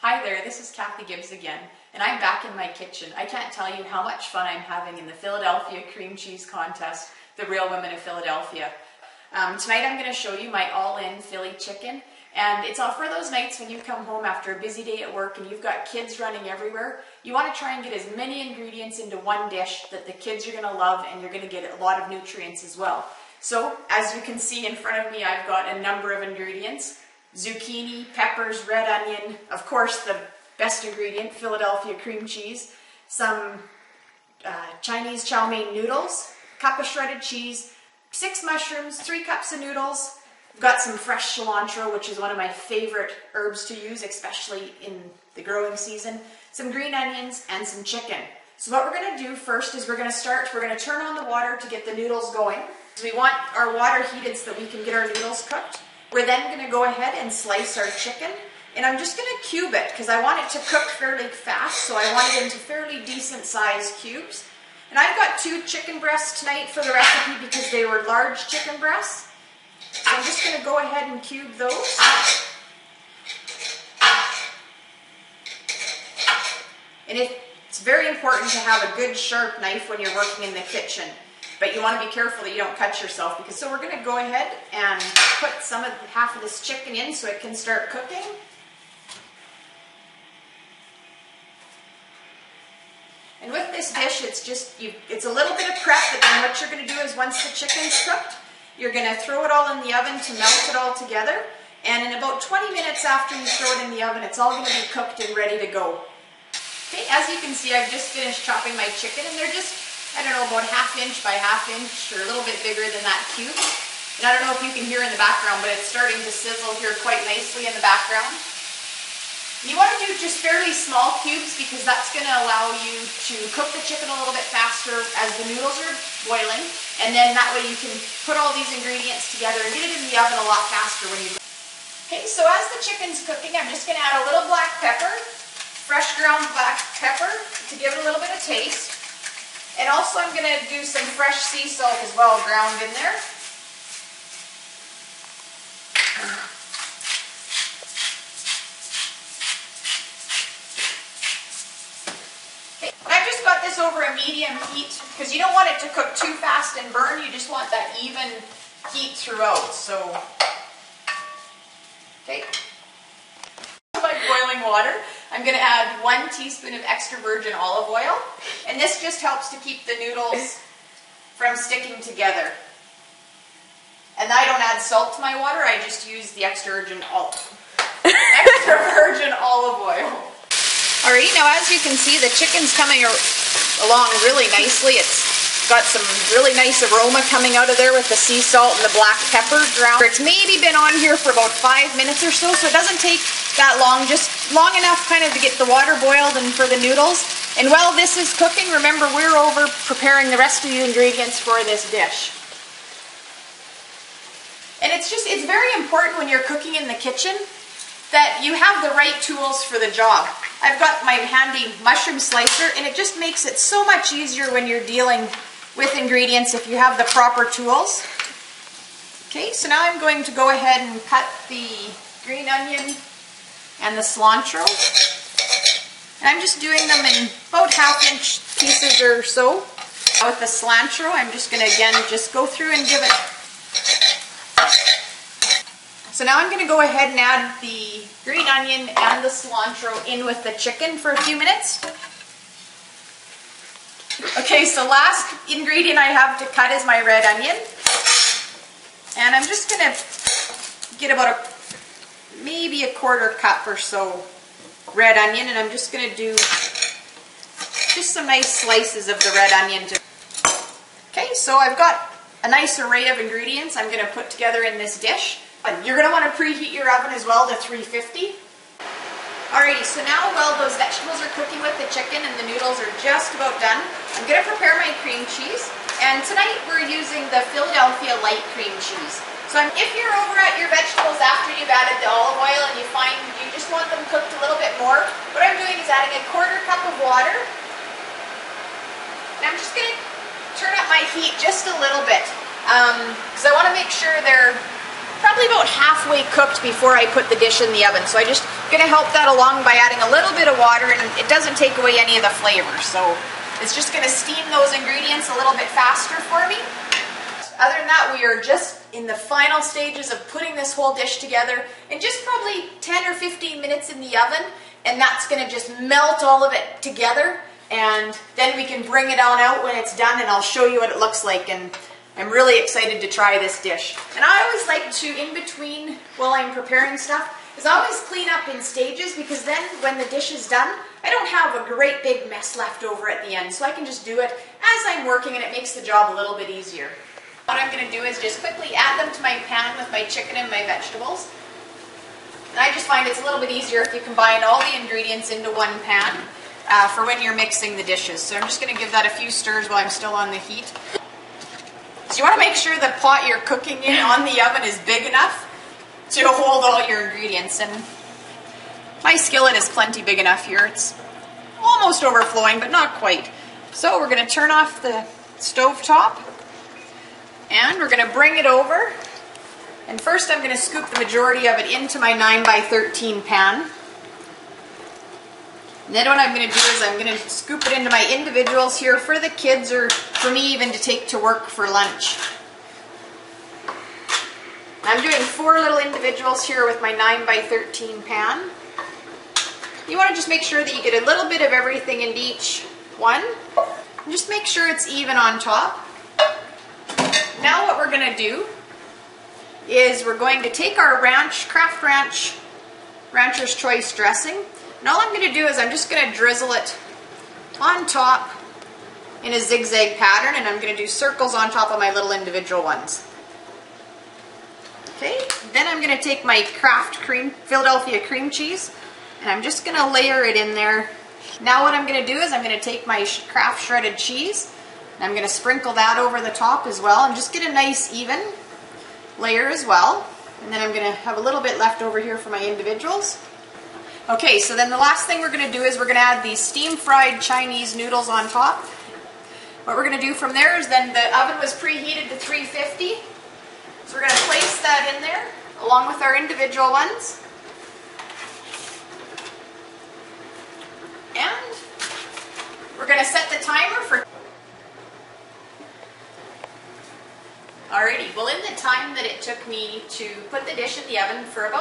Hi there, this is Kathy Gibbs again, and I'm back in my kitchen. I can't tell you how much fun I'm having in the Philadelphia cream cheese contest, the Real Women of Philadelphia. Tonight I'm going to show you my all-in Philly chicken, and it's all for those nights when you come home after a busy day at work and you've got kids running everywhere. You want to try and get as many ingredients into one dish that the kids are going to love, and you're going to get a lot of nutrients as well. So, as you can see in front of me, I've got a number of ingredients. Zucchini, peppers, red onion, of course the best ingredient, Philadelphia cream cheese, some Chinese chow mein noodles, a cup of shredded cheese, 6 mushrooms, 3 cups of noodles. I've got some fresh cilantro, which is one of my favorite herbs to use, especially in the growing season, some green onions, and some chicken. So what we're going to do first is we're going to turn on the water to get the noodles going. So we want our water heated so that we can get our noodles cooked. We're then going to go ahead and slice our chicken, and I'm just going to cube it because I want it to cook fairly fast, so I want it into fairly decent sized cubes. And I've got 2 chicken breasts tonight for the recipe because they were large chicken breasts. So I'm just going to go ahead and cube those. And it's very important to have a good sharp knife when you're working in the kitchen. But you want to be careful that you don't cut yourself. So we're going to go ahead and put half of this chicken in so it can start cooking. And with this dish, it's a little bit of prep, but then what you're going to do is once the chicken's cooked, you're going to throw it all in the oven to melt it all together. And in about 20 minutes after you throw it in the oven, it's all going to be cooked and ready to go. Okay, as you can see, I've just finished chopping my chicken, and they're just, I don't know, about 1/2 inch by 1/2 inch, or a little bit bigger than that cube. And I don't know if you can hear in the background, but it's starting to sizzle here quite nicely in the background. You want to do just fairly small cubes because that's going to allow you to cook the chicken a little bit faster as the noodles are boiling, and then that way you can put all these ingredients together and get it in the oven a lot faster when you. Okay, so as the chicken's cooking, I'm just going to add a little black pepper, fresh ground black pepper to give it a little bit of taste. And also I'm going to do some fresh sea salt as well, ground in there. Okay. And I've just got this over a medium heat because you don't want it to cook too fast and burn. You just want that even heat throughout. So, okay. My boiling water. I'm going to add 1 teaspoon of extra virgin olive oil, and this just helps to keep the noodles from sticking together. And I don't add salt to my water, I just use the extra virgin olive oil. Alrighty, now as you can see, the chicken's coming along really nicely. It's got some really nice aroma coming out of there with the sea salt and the black pepper ground. It's maybe been on here for about 5 minutes or so, so it doesn't take that long, just long enough kind of to get the water boiled and for the noodles. And while this is cooking, remember we're over preparing the rest of the ingredients for this dish. And it's very important when you're cooking in the kitchen that you have the right tools for the job. I've got my handy mushroom slicer, and it just makes it so much easier when you're dealing with ingredients if you have the proper tools. Okay, so now I'm going to go ahead and cut the green onion and the cilantro. And I'm just doing them in about 1/2 inch pieces or so. Now with the cilantro, I'm just going to again just go through and give it. So now I'm going to go ahead and add the green onion and the cilantro in with the chicken for a few minutes. Okay, so last ingredient I have to cut is my red onion. And I'm just going to get about maybe a 1/4 cup or so red onion, and I'm just going to do just some nice slices of the red onion. Okay, so I've got a nice array of ingredients I'm going to put together in this dish. You're going to want to preheat your oven as well to 350. Alrighty, so now while those vegetables are cooking with the chicken and the noodles are just about done, I'm going to prepare my cream cheese. And tonight we're using the Philadelphia light cream cheese. So if you're over at your vegetables after you've added the olive oil and you find you just want them cooked a little bit more, what I'm doing is adding a 1/4 cup of water. And I'm just going to turn up my heat just a little bit because I want to make sure they're probably about halfway cooked before I put the dish in the oven. So I'm just going to help that along by adding a little bit of water, and it doesn't take away any of the flavor. So it's just going to steam those ingredients a little bit faster for me. Other than that, we are just in the final stages of putting this whole dish together in just probably 10 or 15 minutes in the oven, and that's going to just melt all of it together, and then we can bring it on out when it's done, and I'll show you what it looks like. And I'm really excited to try this dish. And I always like to, in between while I'm preparing stuff, is I always clean up in stages, because then when the dish is done, I don't have a great big mess left over at the end. So I can just do it as I'm working, and it makes the job a little bit easier. What I'm going to do is just quickly add them to my pan with my chicken and my vegetables. And I just find it's a little bit easier if you combine all the ingredients into one pan for when you're mixing the dishes. So I'm just going to give that a few stirs while I'm still on the heat. So you want to make sure the pot you're cooking in on the oven is big enough to hold all your ingredients. And my skillet is plenty big enough here. It's almost overflowing, but not quite. So we're going to turn off the stove top, and we're going to bring it over. And first I'm going to scoop the majority of it into my 9x13 pan. And then what I'm going to do is I'm going to scoop it into my individuals here for the kids, or for me even to take to work for lunch. I'm doing 4 little individuals here with my 9x13 pan. You want to just make sure that you get a little bit of everything into each one. And just make sure it's even on top. Now what we're going to do is we're going to take our Kraft Ranch Rancher's Choice dressing. And all I'm going to do is I'm just going to drizzle it on top in a zigzag pattern, and I'm going to do circles on top of my little individual ones. Okay, then I'm going to take my Philadelphia cream cheese, and I'm just going to layer it in there. Now what I'm going to do is I'm going to take my Kraft shredded cheese, and I'm going to sprinkle that over the top as well, and just get a nice even layer as well. And then I'm going to have a little bit left over here for my individuals. Okay, so then the last thing we're going to do is we're going to add these steam-fried Chinese noodles on top. What we're going to do from there is then the oven was preheated to 350. So we're going to place that in there along with our individual ones. And we're going to set the timer for... Alrighty, well, in the time that it took me to put the dish in the oven for it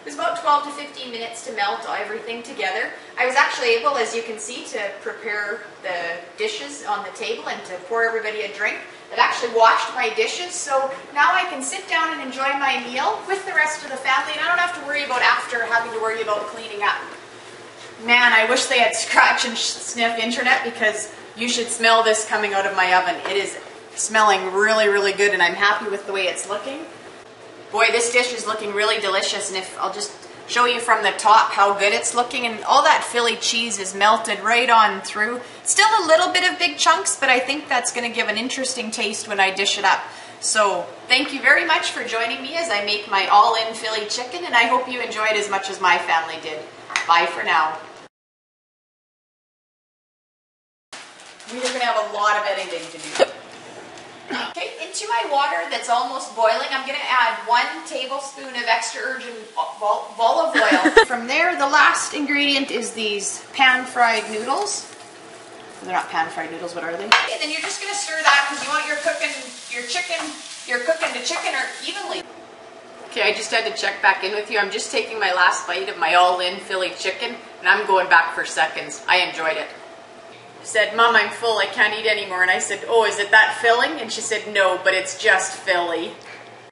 was about 12 to 15 minutes to melt everything together. I was actually able, as you can see, to prepare the dishes on the table and to pour everybody a drink. I've actually washed my dishes, so now I can sit down and enjoy my meal with the rest of the family, and I don't have to worry about after having to worry about cleaning up. Man, I wish they had scratch and sniff internet, because you should smell this coming out of my oven. It is smelling really, really good, and I'm happy with the way it's looking. Boy, this dish is looking really delicious, and if I'll just show you from the top how good it's looking, and all that Philly cheese is melted right on through. Still a little bit of big chunks, but I think that's going to give an interesting taste when I dish it up. So thank you very much for joining me as I make my all-in Philly chicken, and I hope you enjoyed as much as my family did. Bye for now. We're going to have a lot of editing to do. Okay, into my water that's almost boiling, I'm going to add 1 tablespoon of extra virgin olive oil. From there, the last ingredient is these pan-fried noodles. They're not pan-fried noodles, what are they? Okay, then you're just going to stir that because you want your cooking the chicken evenly. Okay, I just had to check back in with you. I'm just taking my last bite of my all-in Philly chicken, and I'm going back for seconds. I enjoyed it. She said, "Mom, I'm full, I can't eat anymore." And I said, "Oh, is it that filling?" And she said, "No, but it's just Philly."